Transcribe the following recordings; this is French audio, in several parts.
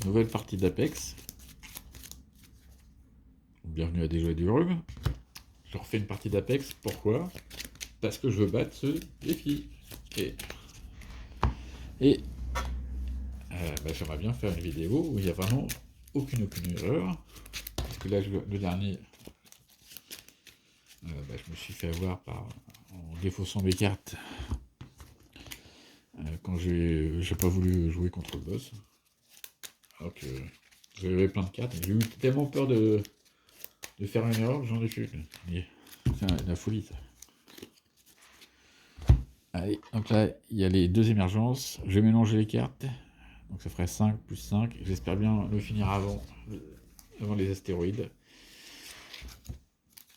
Nouvelle partie d'Apex. Bienvenue à Des Jouets du Rhume. Je refais une partie d'Apex. Pourquoi? Parce que je veux battre ce défi. Et j'aimerais bien faire une vidéo où il n'y a vraiment aucune erreur. Parce que là, le dernier, je me suis fait avoir en défaussant mes cartes quand j'ai pas voulu jouer contre le boss. Alors que j'avais plein de cartes. J'ai eu tellement peur de faire une erreur que j'en ai fait. C'est la folie, ça. Allez, donc là, il y a les deux émergences. Je vais mélanger les cartes. Donc ça ferait 5 plus 5. J'espère bien le finir avant les astéroïdes.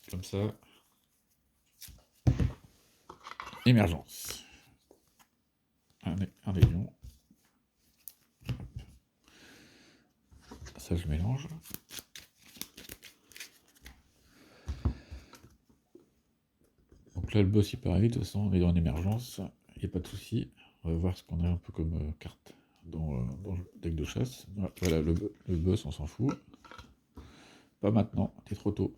Comme ça. Émergence. Un avion. Ça, je mélange. Donc là, le boss, il peut arriver. De toute façon, on est dans l'émergence. Il n'y a pas de souci. On va voir ce qu'on a un peu comme carte dans le deck de chasse. Voilà, le boss, on s'en fout. Pas maintenant, t'es trop tôt.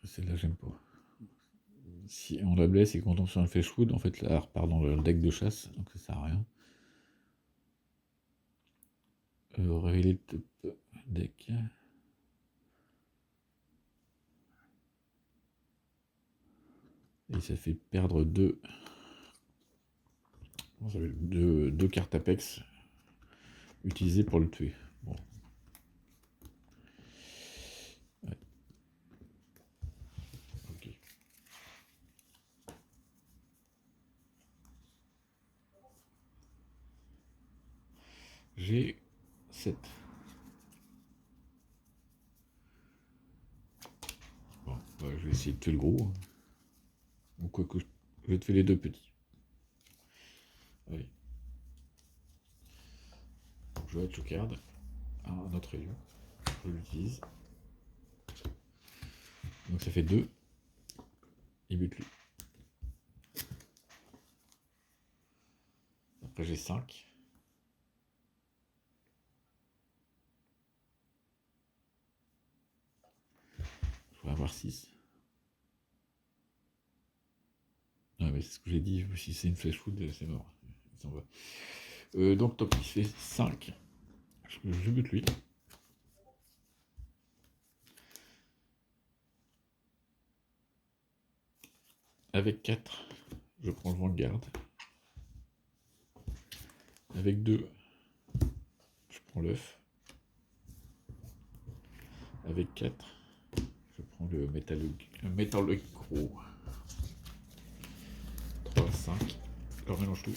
Celle-là, j'aime pas. Si on la blesse et qu'on tombe sur un fleshwood, en fait, là, elle repart dans le deck de chasse, donc ça sert à rien. Révéler le top deck. Et ça fait perdre deux cartes Apex utilisées pour le tuer. Bon. Ouais. Ok. J'ai 7. Bon, je vais essayer de tuer le gros. Ou quoi que je vais te faire les deux petits. Allez. Donc, je vais être card. Un autre rayon. Je l'utilise. Donc ça fait 2. Il bute lui. Après j'ai 5. Je pourrais avoir 6. Ah mais c'est ce que j'ai dit, si c'est une flashwood, c'est mort. Il s'en va. Donc top, il fait 5. Je bute lui. Avec 4, je prends le Vanguard. Avec 2, je prends l'œuf. Avec 4, je prends le Metallurgicro. 3, 5. Je leur mélange tout.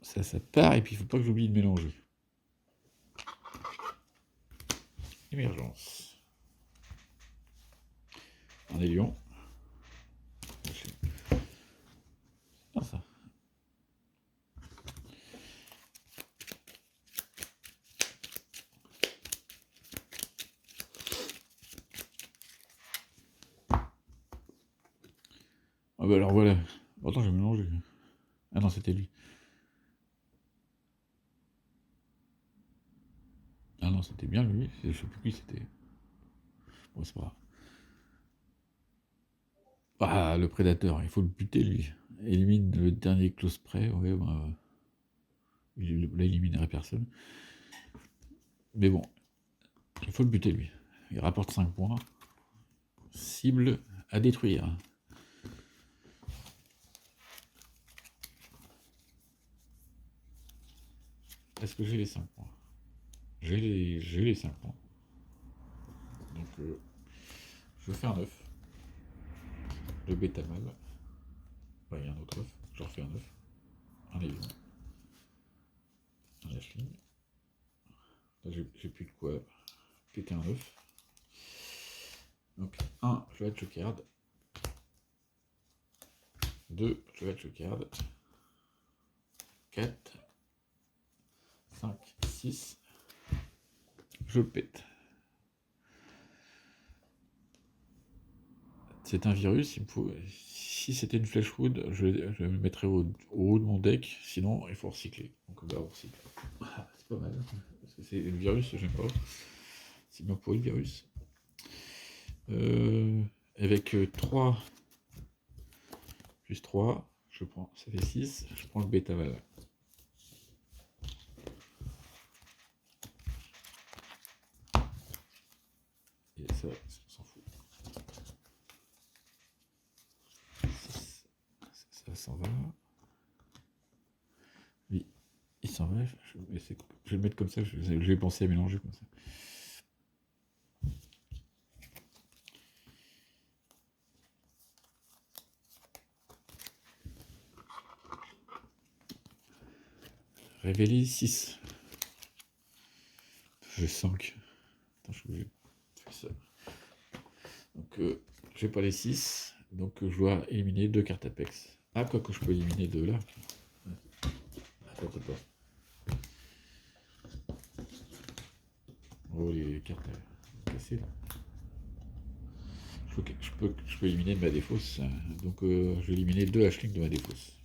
Ça part, et puis il faut pas que j'oublie de mélanger. Émergence. Un ailion. Ah, ça. Ah bah alors voilà. Attends, j'ai mélangé. Ah non, c'était lui. Ah non, c'était bien lui. Je sais plus qui c'était. Bon, c'est pas grave. Ah, le prédateur, il faut le buter lui. Élimine le dernier close près. Ouais, bah, il éliminerait personne. Mais bon, il faut le buter lui. Il rapporte 5 points. Cible à détruire. Est-ce que j'ai les 5 points? J'ai les 5 points. Donc je fais un œuf. Le bêta mal. Ouais, il y a un autre œuf. Je refais un œuf. Un avion. Un lashling. Là j'ai plus de quoi péter un œuf. Donc 1, je vais être card. 2, je vais être card. 4, 5, 6. Je pète. c'est un virus, il me faut... Si c'était une Fleshwood, je le mettrais au haut de mon deck, sinon il faut recycler. Donc bah, on recycle. Ah, c'est pas mal. Parce que c'est le virus, j'aime pas. C'est bien pourri le virus. Avec 3 plus 3, je prends, ça fait 6, je prends le Betaval. Et ça, on s'en fout. Ça s'en va. Oui, il s'en va. Je vais le mettre comme ça, je vais penser à mélanger comme ça. Révéler 6. J'ai 5. Attends, je vais faire ça. Donc, j'ai pas les 6. Donc, je dois éliminer 2 cartes Apex. Ah, quoi que je peux éliminer 2 là. Attends. Oh, les cartes cassées là. Je peux éliminer de ma défausse. Donc, je vais éliminer 2 Ashling de ma défausse.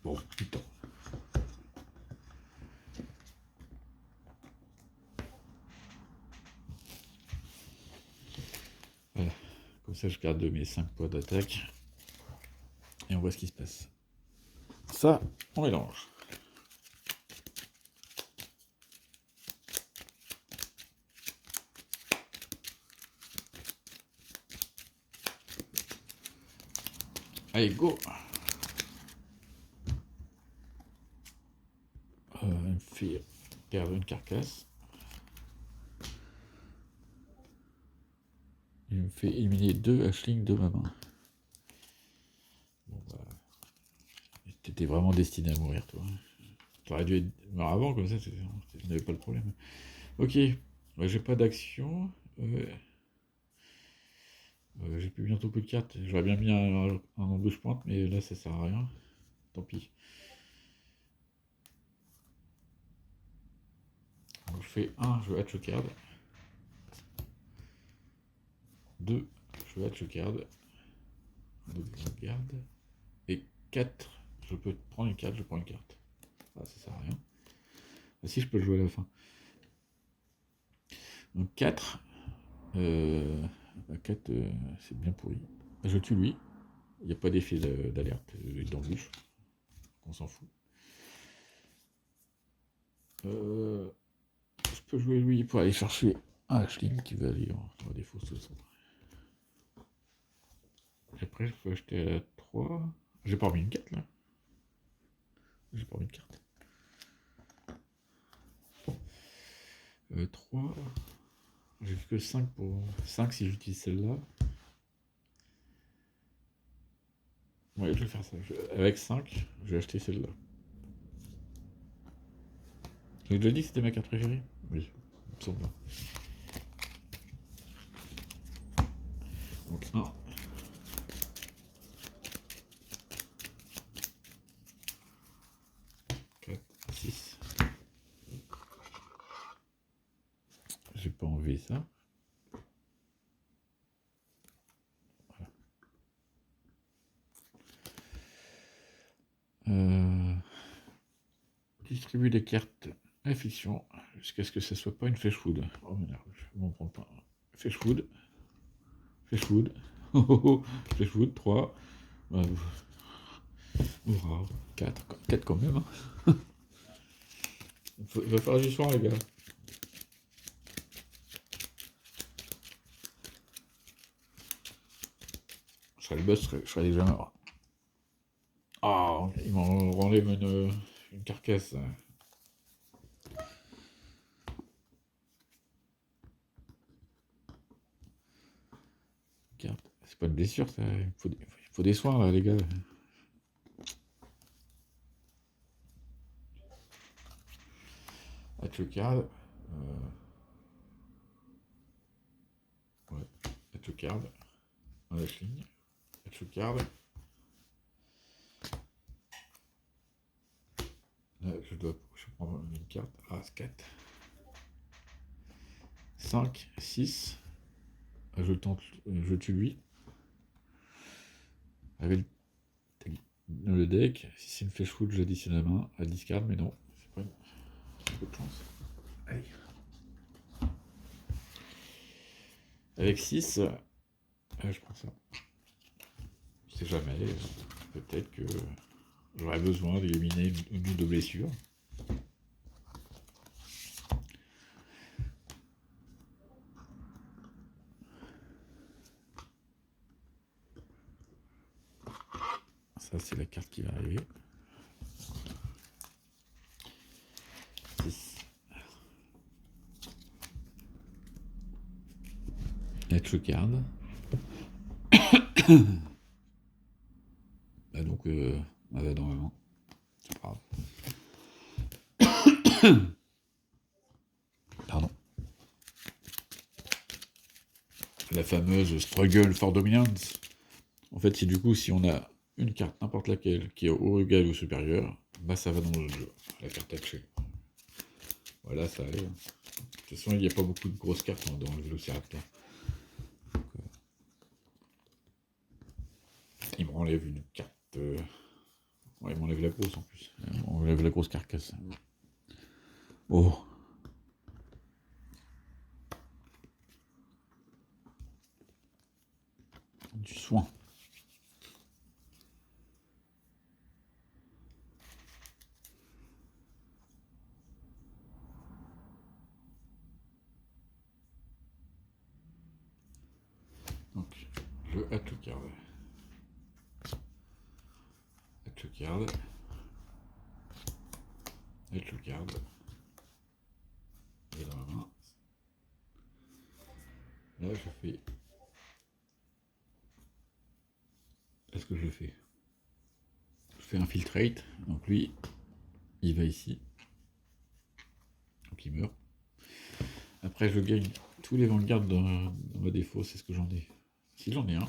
Bon, putain. Voilà. Comme ça, je garde mes 5 points d'attaque. Et on voit ce qui se passe. Ça, on mélange. Allez, go. Il me fait perdre une carcasse. Il me fait éliminer 2 Ashling de ma main. Bon, bah, t'étais vraiment destiné à mourir, toi. T'aurais dû être mort avant, comme ça, tu n'avais pas le problème. Ok, j'ai pas d'action. J'ai plus bientôt plus de cartes. J'aurais bien mis un embauche pointe, mais là, ça sert à rien. Tant pis. Donc, je fais 1, je hatch card. 2, je hatch card. Je garde. Et 4, je peux prendre une carte, je prends une carte. Ah, ça sert à rien. Ah, si, je peux le jouer à la fin. Donc 4. 4, c'est bien pourri. Je tue lui. Il n'y a pas d'effet d'alerte d'embûche. On s'en fout. Je peux jouer lui pour aller chercher un Ashling qui va aller en défaut ce son. Après, je peux acheter à 3. J'ai pas remis une carte là. J'ai pas remis une carte. 3. J'ai que 5 pour. 5 si j'utilise celle-là. Ouais, je vais faire ça. Avec 5, je vais acheter celle-là. J'ai déjà dit que c'était ma carte préférée. Oui, il me semble. Donc 1. 4, 6. J'ai pas enlevé ça. Distribue des cartes affliction jusqu'à ce que ça soit pas une Fleshwood. Oh merde, je m'en prends pas. Fleshwood. Fleshwood, 3. Wow, 4 quand même. Hein. Il va falloir du soir, les gars. Je serais le boss, je serais déjà mort. Ah, ils m'ont enlevé une carcasse. C'est pas une blessure, ça. Il faut des soins, là, les gars. Hatchcard. Ouais, Hatchcard. Un Ashling. Hatchcard. Là, je prends une carte. As 4. 5, 6. Je tue lui. Avec le deck, si c'est une flèche rouge, j'additionne la main. Elle discard, mais non. C'est pas beaucoup de chance. Allez. Avec 6, je prends ça. Je sais jamais. Peut-être que j'aurais besoin d'éliminer une ou deux blessures. Ça, c'est la carte qui va arriver. 6. Let's card. Bah donc, on avait dans ma main. C'est pas grave. Pardon. La fameuse struggle for dominance. En fait, c'est du coup, si on a une carte, n'importe laquelle, qui est au égal ou supérieur, bah ça va dans le jeu. La carte hachée. Voilà, ça arrive. De toute façon, il n'y a pas beaucoup de grosses cartes dans le Vélociraptor. Il m'enlève une carte. Ouais, il m'enlève la grosse en plus. Il m'enlève la grosse carcasse. Oh. Du soin. Donc, je Hatchocard. Hatchocard. Hatchocard. Et dans la main. Là, je fais. Est-ce que je le fais? Je fais un filtrate. Donc lui, il va ici. Donc il meurt. Après, je gagne tous les vanguards dans ma défaut. C'est ce que j'en ai. Si j'en ai un.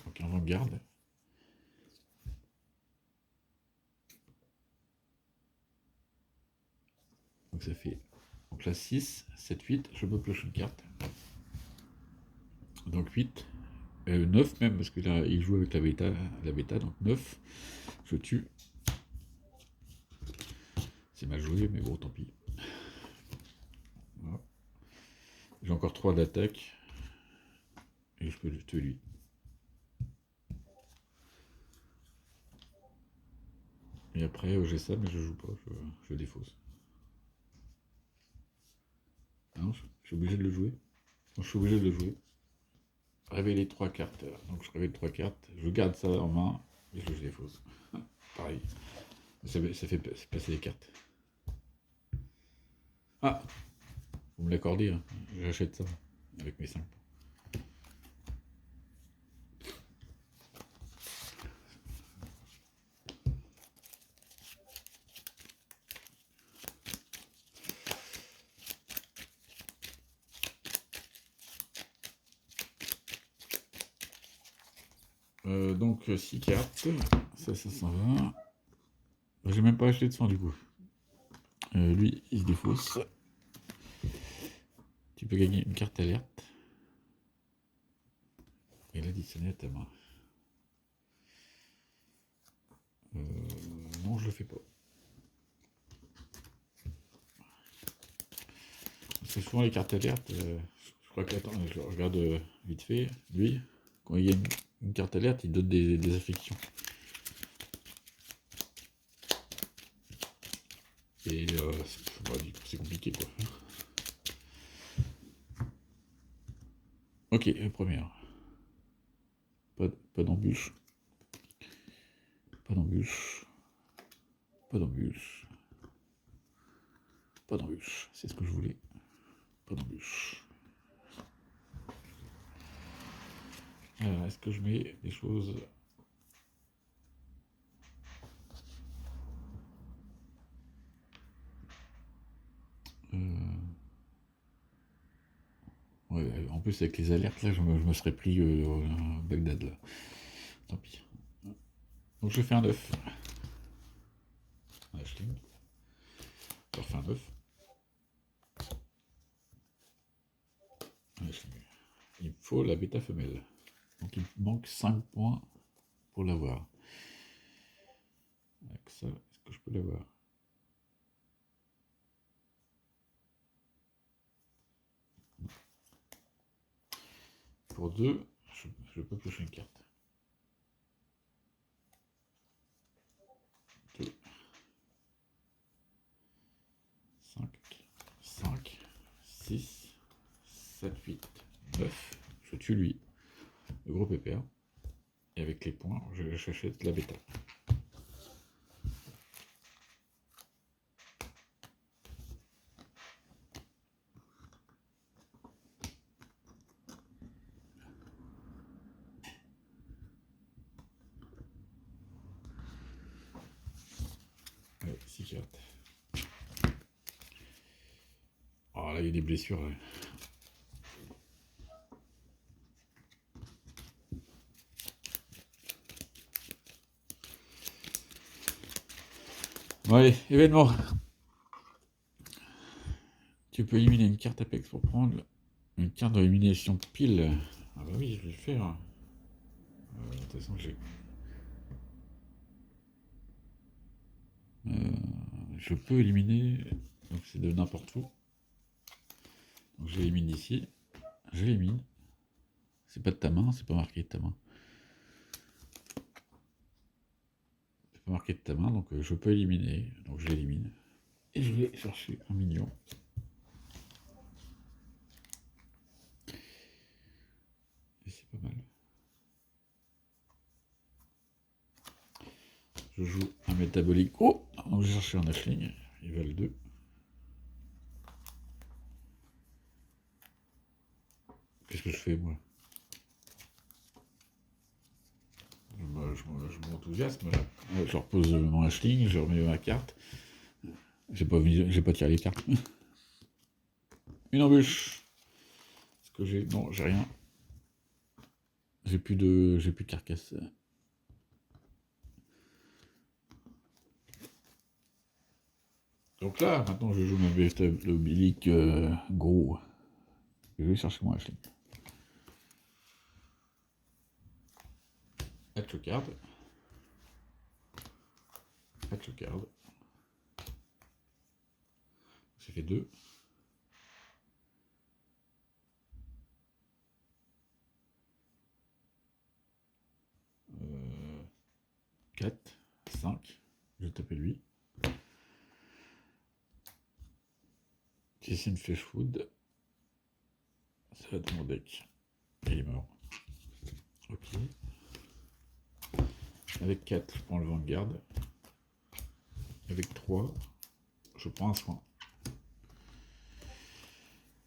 Donc un vanguard. Donc ça fait. Donc là 6, 7, 8. Je peux piocher une carte. Donc 8. 9 même, parce que là, il joue avec la bêta, donc 9. Je tue. C'est mal joué, mais bon, tant pis. Voilà. J'ai encore 3 d'attaque. Et je peux le tuer lui. Et après, j'ai ça, mais je joue pas, je défausse. Ah non, je suis obligé de le jouer. Non, je suis obligé de le jouer. Révéler 3 cartes. Donc je révèle 3 cartes, je garde ça en main, et je défausse. Pareil. Ça fait passer les cartes. Ah, vous me l'accordez, hein. J'achète ça avec mes 5 points. Donc 6 cartes, ça s'en va. J'ai même pas acheté de soin du coup. Lui, il se défausse. Tu peux gagner une carte alerte. Et l'additionner à ta main. Non, je le fais pas. C'est souvent les cartes alertes. Je crois que, attends, je regarde vite fait. Lui, quand il y a une carte alerte, il donne des affections. Et c'est compliqué quoi. Ok, première. Pas d'embûche. Pas d'embûche. Pas d'embûche. Pas d'embûche. C'est ce que je voulais. Pas d'embûche. Alors, est-ce que je mets des choses... Ouais, en plus avec les alertes là, je me serais pris Bagdad là. Tant pis. Donc je fais un 9. Je refais un 9. faut la bêta femelle. Donc il manque 5 points pour l'avoir. Avec ça, est-ce que je peux l'avoir? Pour 2, je peux piocher une carte. 2, 5, 6, 7, 8, 9. Je tue lui, le gros pépère. Et avec les points, j'achète la bêta. Ouais, 6 cartes. Oh là, il y a des blessures. Là. Ouais, événement. Tu peux éliminer une carte Apex pour prendre une carte d'élimination pile. Ah bah oui, je vais le faire. De toute façon, je peux éliminer, donc c'est de n'importe où. Donc j'élimine d'ici, j'élimine. C'est pas de ta main, c'est pas marqué de ta main. C'est pas marqué de ta main, donc je peux éliminer, donc je l'élimine. Et je vais chercher un minion. Et c'est pas mal. Je joue un métabolique. Oh, donc j'ai cherché un Ashling, ils valent 2. Qu'est-ce que je fais moi? Je m'enthousiasme là. Je repose mon Ashling, je remets ma carte. J'ai pas tiré les cartes. Une embûche. Est-ce que j'ai. Non, j'ai rien. J'ai plus de carcasse. Donc là, maintenant je joue mon véritable oblique gros. Je vais chercher mon Ashling. Hatch card. Hatch card. Ça fait 2. 4, 5. Je vais taper lui. Si c'est une flèche food, ça va être mon deck. Il est mort. Ok. Avec 4, je prends le Vanguard. Avec 3, je prends un soin.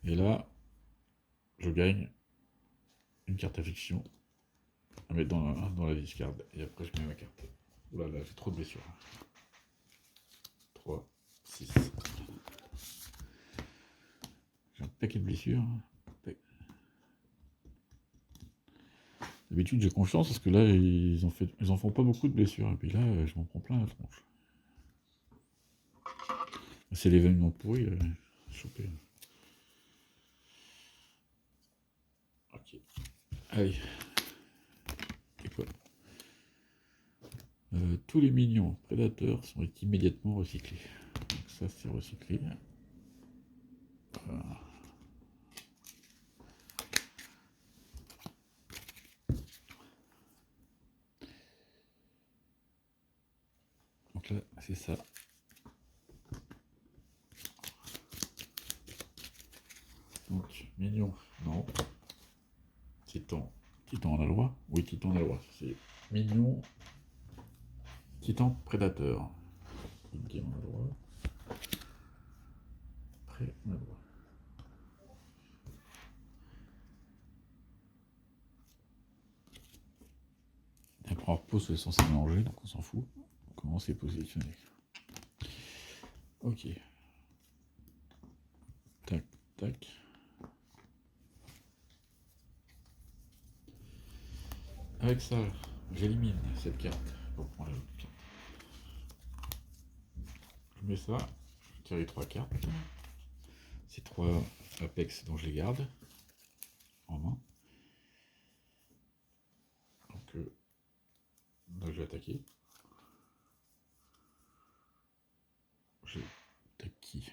Et là, je gagne une carte affliction à mettre dans la discard. Et après, je mets ma carte. Oula, là, j'ai trop de blessures. 3, 6. J'ai un paquet de blessures. D'habitude, j'ai confiance parce que là, ils en font pas beaucoup de blessures. Et puis là, je m'en prends plein la tronche. C'est l'événement pourri, chopé. Ok. Allez. C'est quoi? Tous les minions prédateurs sont immédiatement recyclés. Donc ça, c'est recyclé. Voilà. Donc là, c'est ça. Donc, mignon, non. Titan. Titan, on a le droit? Oui, Titan, on a le droit. C'est mignon. Titan prédateur. Ok, on a le droit. Après, on a le droit. Après, on repose, c'est censé mélanger, donc on s'en fout. Comment c'est positionné? Ok. Tac, tac. Avec ça, j'élimine cette carte pour prendre l'autre carte. Je mets ça, je tire les 3 cartes. Ces 3 Apex dont je les garde en main. Donc je vais attaquer. J'attaque qui?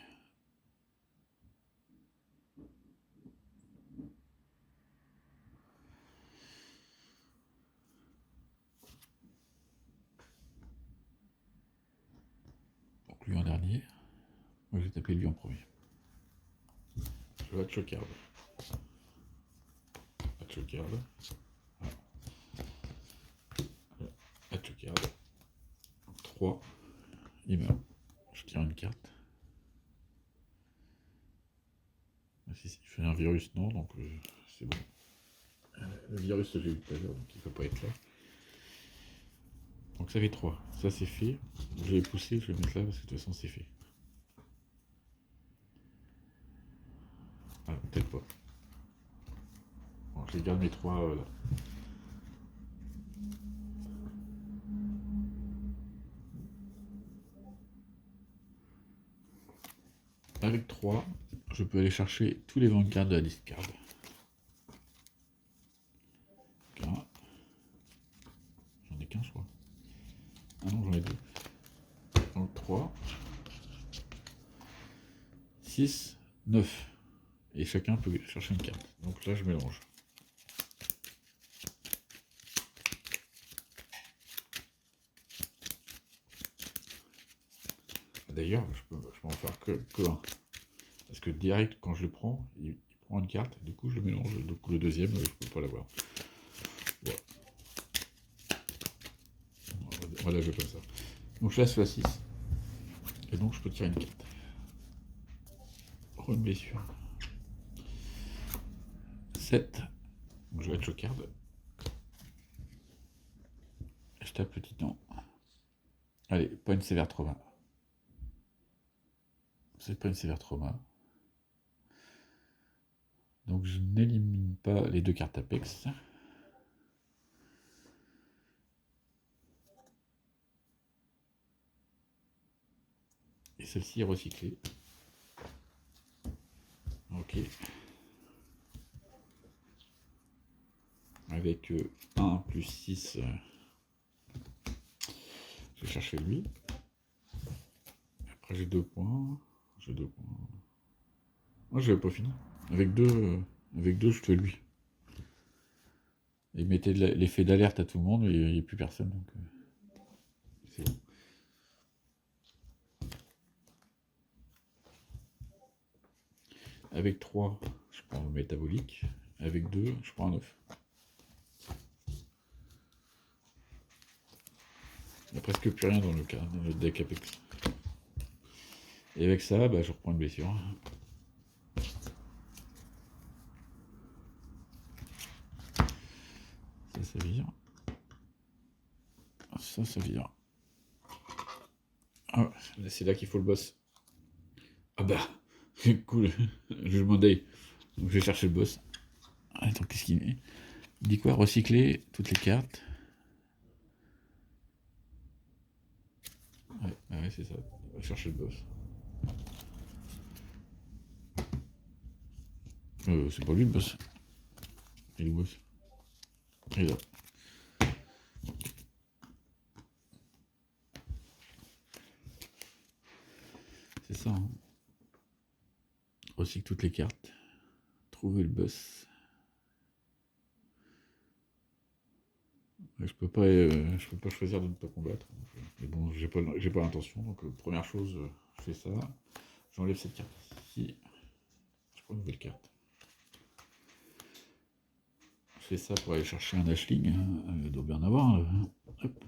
Donc lui en dernier. Moi je vais taper lui en premier. Je vais choquer. Choquer. Choquer. 3. Il meurt. Je tire une carte. Si je fais un virus, non, donc c'est bon. Le virus, j'ai eu tout à l'heure, donc il ne peut pas être là. Donc ça fait 3. Ça c'est fait. Je vais pousser, je vais mettre là parce que de toute façon c'est fait. Ah, peut-être pas. Bon, je garde mes 3 là. Avec 3, je peux aller chercher tous les vanguards de la discard. J'en ai qu'un, je crois. Ah non, j'en ai 2. Donc 3, 6, 9. Et chacun peut chercher une carte. Donc là, je mélange. D'ailleurs, je peux en faire que 1. Parce que direct, quand je le prends, il prend une carte. Du coup, je le mélange. Donc le deuxième, je peux pas l'avoir. Bon. On va la jouer comme ça. Donc je laisse la 6. Et donc je peux tirer une carte. Une blessure. 7. Donc je vais être choquard. Je tape le titan. Allez, pas une sévère trauma. C'est pas une sévère trauma. Donc je n'élimine pas les 2 cartes Apex. Et celle-ci est recyclée. Ok. Avec 1 plus 6, je vais chercher lui. Après j'ai 2 points. J'ai 2 points. Moi je n'avais pas fini. Avec 2, je fais lui. Et mettez l'effet d'alerte à tout le monde, mais il n'y a plus personne. Donc c'est bon. Avec 3, je prends le métabolique. Avec 2, je prends un 9. Il n'y a presque plus rien dans le deck Apex. Et avec ça, bah, je reprends une blessure. Ça vire. Ça vire. Ah, c'est là qu'il faut le boss. Ah bah, cool. Je demande. Donc je vais chercher le boss. Attends, qu'est-ce qu'il met? Il dit quoi? Recycler toutes les cartes. Ouais, c'est ça. On va chercher le boss. C'est pas lui le boss. Il est le boss. Il est là. C'est ça. Hein. Recycle toutes les cartes. Trouver le boss. Je peux pas choisir de ne pas combattre. Mais bon, j'ai pas l'intention. Donc première chose, je fais ça. J'enlève cette carte ici. Je prends une nouvelle carte. Je fais ça pour aller chercher un Ashling. Il doit bien en avoir. Hop.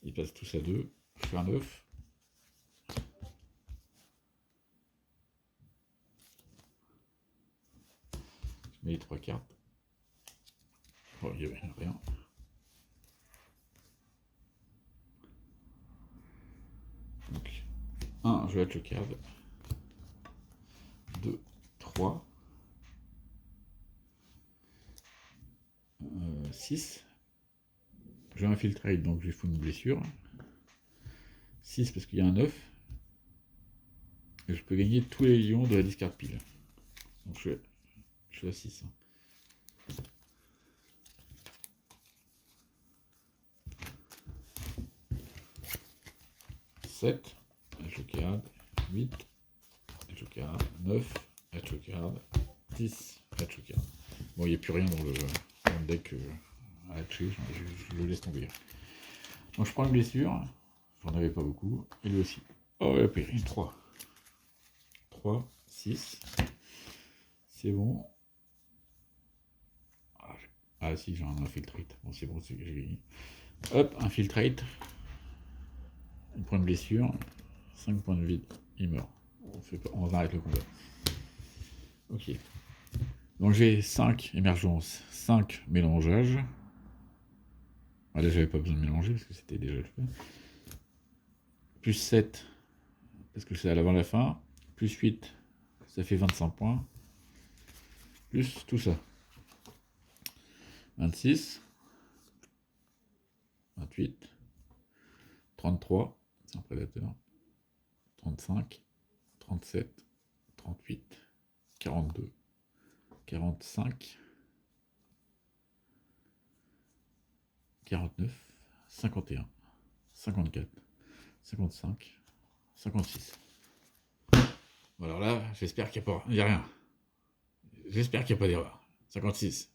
Ils passent tous à 2. Je fais un 9. Je mets les 3 cartes. Oh, il n'y avait rien. Donc, 1, je vais la choquard. 2, 3. 6. Je vais infiltrer, donc je vais foutre une blessure. 6 parce qu'il y a un 9. Et je peux gagner tous les lions de la discard pile. Donc je suis à 6. 7, elle joue carte, 8, elle joue carte, 9, elle joue carte, 10, elle joue carte. Bon, il n'y a plus rien dans le deck à tuer, je le laisse tomber. Donc je prends une blessure, j'en avais pas beaucoup, et lui aussi. Oh, il a pris 3. 3, 6, c'est bon. Ah si, j'ai un infiltrate. Bon, c'est bon, c'est que j'ai gagné. Hop, infiltrate. Il prend une blessure. 5 points de vide. Il meurt. On arrête le combat. Ok. Donc j'ai 5 émergences, 5 mélangeages. Ah, là, j'avais pas besoin de mélanger parce que c'était déjà le fait. Plus 7, parce que c'est à l'avant la fin. Plus 8, ça fait 25 points. Plus tout ça. 26. 28. 33. C'est un prédateur. 35. 37. 38. 42. 45. 49. 51. 54. 55. 56. Bon, alors là, j'espère qu'il n'y a pas... Il n'y a rien. J'espère qu'il n'y a pas d'erreur. 56.